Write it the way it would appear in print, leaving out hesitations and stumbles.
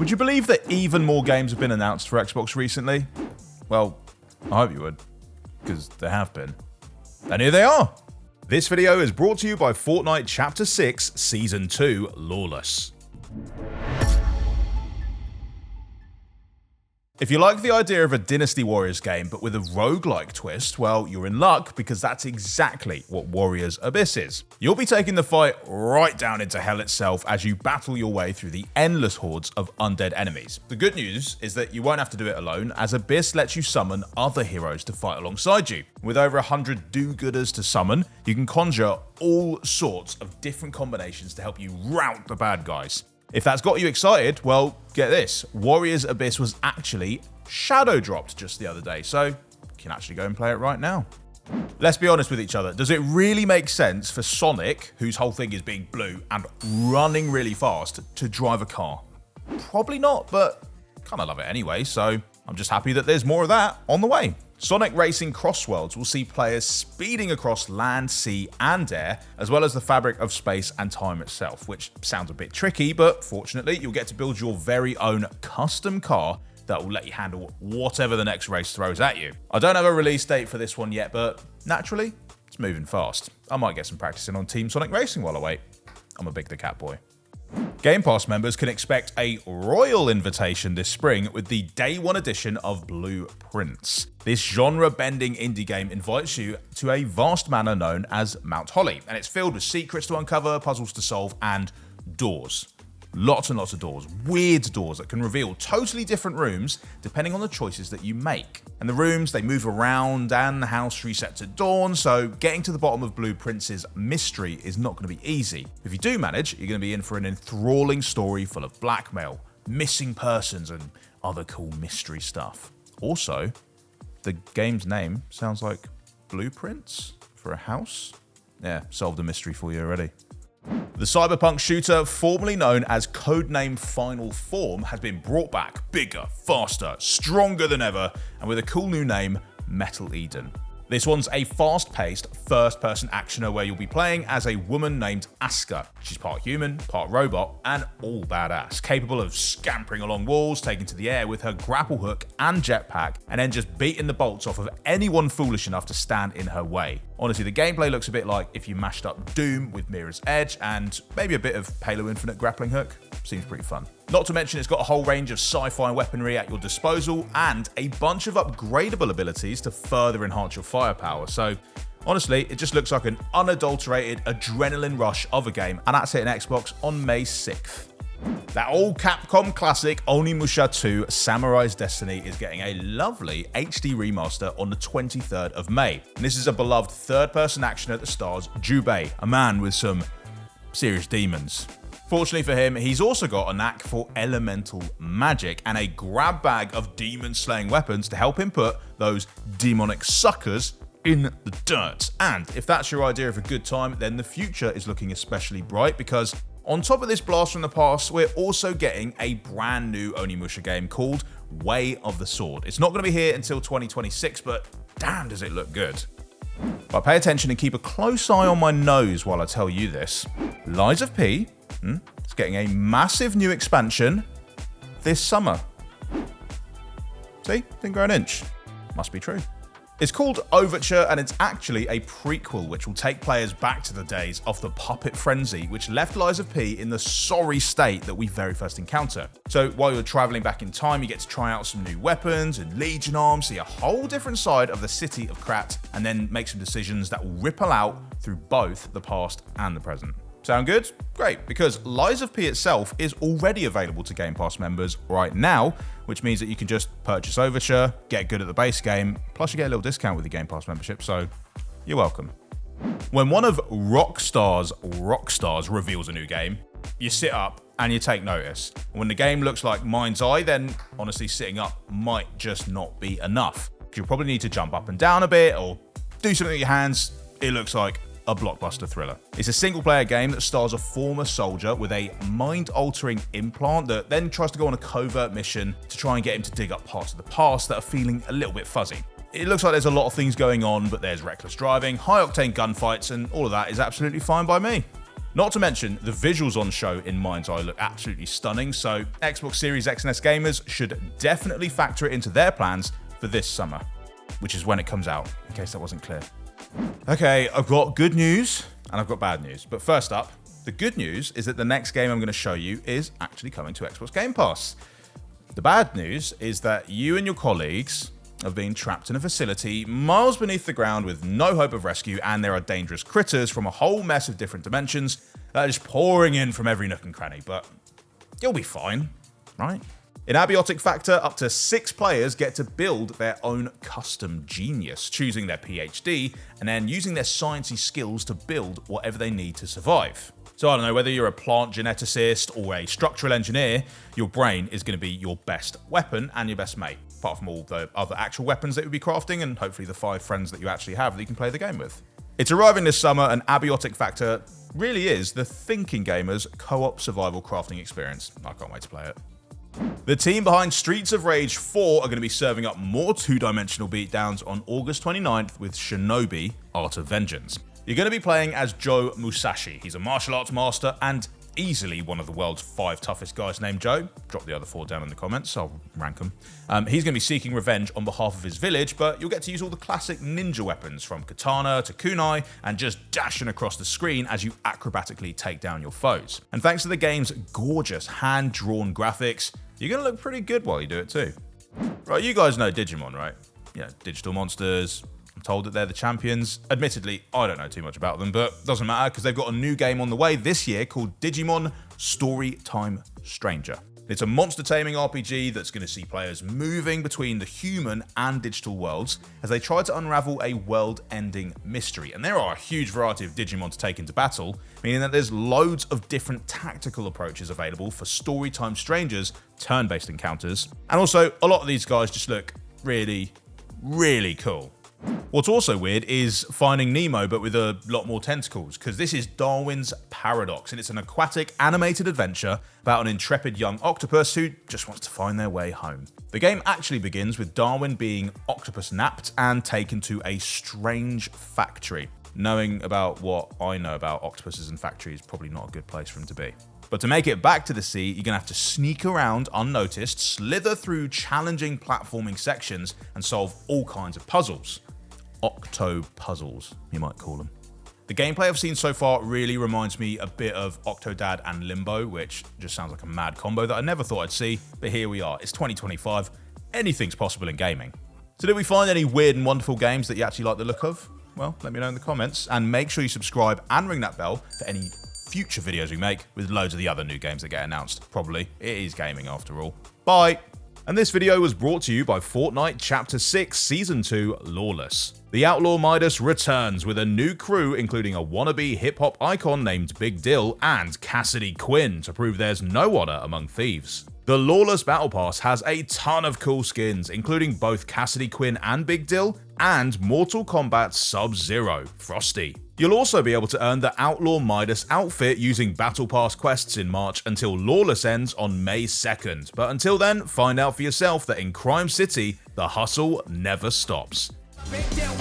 Would you believe that even more games have been announced for Xbox recently? Well, I hope you would, because there have been. And here they are! This video is brought to you by Fortnite Chapter 6 Season 2 Lawless. If you like the idea of a Dynasty Warriors game but with a roguelike twist, well, you're in luck because that's exactly what Warriors Abyss is. You'll be taking the fight right down into hell itself as you battle your way through the endless hordes of undead enemies. The good news is that you won't have to do it alone, as Abyss lets you summon other heroes to fight alongside you. With over 100 do-gooders to summon, you can conjure all sorts of different combinations to help you rout the bad guys. If that's got you excited, well, get this. Warriors Abyss was actually shadow dropped just the other day, so you can actually go and play it right now. Let's be honest with each other. Does it really make sense for Sonic, whose whole thing is being blue and running really fast, to drive a car? Probably not, but kind of love it anyway, so I'm just happy that there's more of that on the way. Sonic Racing Crossworlds will see players speeding across land, sea, and air, as well as the fabric of space and time itself, which sounds a bit tricky, but fortunately, you'll get to build your very own custom car that will let you handle whatever the next race throws at you. I don't have a release date for this one yet, but naturally, it's moving fast. I might get some practice in on Team Sonic Racing while I wait. I'm a big the cat boy. Game Pass members can expect a royal invitation this spring with the Day 1 edition of Blueprints. This genre-bending indie game invites you to a vast manor known as Mount Holly, and it's filled with secrets to uncover, puzzles to solve, and doors. Lots and lots of doors, weird doors that can reveal totally different rooms depending on the choices that you make. And the rooms, they move around and the house resets at dawn, so getting to the bottom of Blueprints' mystery is not going to be easy. If you do manage, you're going to be in for an enthralling story full of blackmail, missing persons, and other cool mystery stuff. Also, the game's name sounds like Blueprints for a house? Yeah, solved the mystery for you already. The cyberpunk shooter, formerly known as codename Final Form, has been brought back bigger, faster, stronger than ever, and with a cool new name, Metal Eden. This one's a fast-paced, first-person actioner where you'll be playing as a woman named Asuka. She's part human, part robot, and all badass, capable of scampering along walls, taking to the air with her grapple hook and jetpack, and then just beating the bolts off of anyone foolish enough to stand in her way. Honestly, the gameplay looks a bit like if you mashed up Doom with Mirror's Edge and maybe a bit of Halo Infinite grappling hook. Seems pretty fun. Not to mention it's got a whole range of sci-fi weaponry at your disposal and a bunch of upgradable abilities to further enhance your firepower. So honestly, it just looks like an unadulterated adrenaline rush of a game, and that's hitting Xbox on May 6th. That old Capcom classic Onimusha 2 Samurai's Destiny is getting a lovely HD remaster on the 23rd of May. And this is a beloved third-person action that stars Jubei, a man with some serious demons. Fortunately for him, he's also got a knack for elemental magic and a grab bag of demon-slaying weapons to help him put those demonic suckers in the dirt. And if that's your idea of a good time, then the future is looking especially bright, because on top of this blast from the past, we're also getting a brand new Onimusha game called Way of the Sword. It's not going to be here until 2026, but damn does it look good. But pay attention and keep a close eye on my nose while I tell you this. Lies of P is getting a massive new expansion this summer. See? Didn't grow an inch. Must be true. It's called Overture, and it's actually a prequel which will take players back to the days of the Puppet Frenzy, which left Lies of P in the sorry state that we very first encounter. So while you're traveling back in time, you get to try out some new weapons and Legion arms, see a whole different side of the city of Krat, and then make some decisions that will ripple out through both the past and the present. Sound good? Great, because Lies of P itself is already available to Game Pass members right now, which means that you can just purchase Overture, get good at the base game, plus you get a little discount with the Game Pass membership, so you're welcome. When one of Rockstar's rockstars reveals a new game, you sit up and you take notice. When the game looks like Mind's Eye, then honestly sitting up might just not be enough. You'll probably need to jump up and down a bit or do something with your hands. It looks like a blockbuster thriller. It's a single-player game that stars a former soldier with a mind-altering implant that then tries to go on a covert mission to try and get him to dig up parts of the past that are feeling a little bit fuzzy. It looks like there's a lot of things going on, but there's reckless driving, high-octane gunfights, and all of that is absolutely fine by me. Not to mention, the visuals on show in mind's eye look absolutely stunning, so Xbox Series X and S gamers should definitely factor it into their plans for this summer, which is when it comes out, in case that wasn't clear. Okay, I've got good news and I've got bad news, but first up, the good news is that the next game I'm going to show you is actually coming to Xbox Game Pass. The bad news is that you and your colleagues have been trapped in a facility miles beneath the ground with no hope of rescue, and there are dangerous critters from a whole mess of different dimensions that are just pouring in from every nook and cranny, but you'll be fine, right? In Abiotic Factor, up to 6 players get to build their own custom genius, choosing their PhD and then using their sciencey skills to build whatever they need to survive. So I don't know, whether you're a plant geneticist or a structural engineer, your brain is going to be your best weapon and your best mate, apart from all the other actual weapons that you'll be crafting and hopefully the 5 friends that you actually have that you can play the game with. It's arriving this summer, and Abiotic Factor really is the thinking gamer's co-op survival crafting experience. I can't wait to play it. The team behind Streets of Rage 4 are going to be serving up more two-dimensional beatdowns on August 29th with Shinobi Art of Vengeance. You're going to be playing as Joe Musashi. He's a martial arts master and easily one of the world's 5 toughest guys named Joe. Drop the other 4 down in the comments, I'll rank them. He's going to be seeking revenge on behalf of his village, but you'll get to use all the classic ninja weapons from katana to kunai and just dashing across the screen as you acrobatically take down your foes. And thanks to the game's gorgeous hand-drawn graphics, you're going to look pretty good while you do it too. Right, you guys know Digimon, right? Yeah, digital monsters. I'm told that they're the champions. Admittedly, I don't know too much about them, but doesn't matter because they've got a new game on the way this year called Digimon Storytime Stranger. It's a monster taming RPG that's going to see players moving between the human and digital worlds as they try to unravel a world-ending mystery. And there are a huge variety of Digimon to take into battle, meaning that there's loads of different tactical approaches available for Storytime Stranger's turn-based encounters. And also, a lot of these guys just look really, really cool. What's also weird is finding Nemo, but with a lot more tentacles, because this is Darwin's Paradox, and it's an aquatic animated adventure about an intrepid young octopus who just wants to find their way home. The game actually begins with Darwin being octopus napped and taken to a strange factory. Knowing about what I know about octopuses and factories is probably not a good place for him to be. But to make it back to the sea, you're going to have to sneak around unnoticed, slither through challenging platforming sections, and solve all kinds of puzzles. Octo-puzzles, you might call them. The gameplay I've seen so far really reminds me a bit of Octodad and Limbo, which just sounds like a mad combo that I never thought I'd see, but here we are. It's 2025. Anything's possible in gaming. So did we find any weird and wonderful games that you actually like the look of? Well, let me know in the comments, and make sure you subscribe and ring that bell for any future videos we make with loads of the other new games that get announced. Probably. It is gaming after all. Bye! And this video was brought to you by Fortnite Chapter 6 Season 2 Lawless. The Outlaw Midas returns with a new crew, including a wannabe hip-hop icon named Big Dill and Cassidy Quinn, to prove there's no honor among thieves. The Lawless Battle Pass has a ton of cool skins, including both Cassidy Quinn and Big Dill, and Mortal Kombat Sub-Zero, Frosty. You'll also be able to earn the Outlaw Midas outfit using Battle Pass quests in March until Lawless ends on May 2nd. But until then, find out for yourself that in Crime City, the hustle never stops. Big deal,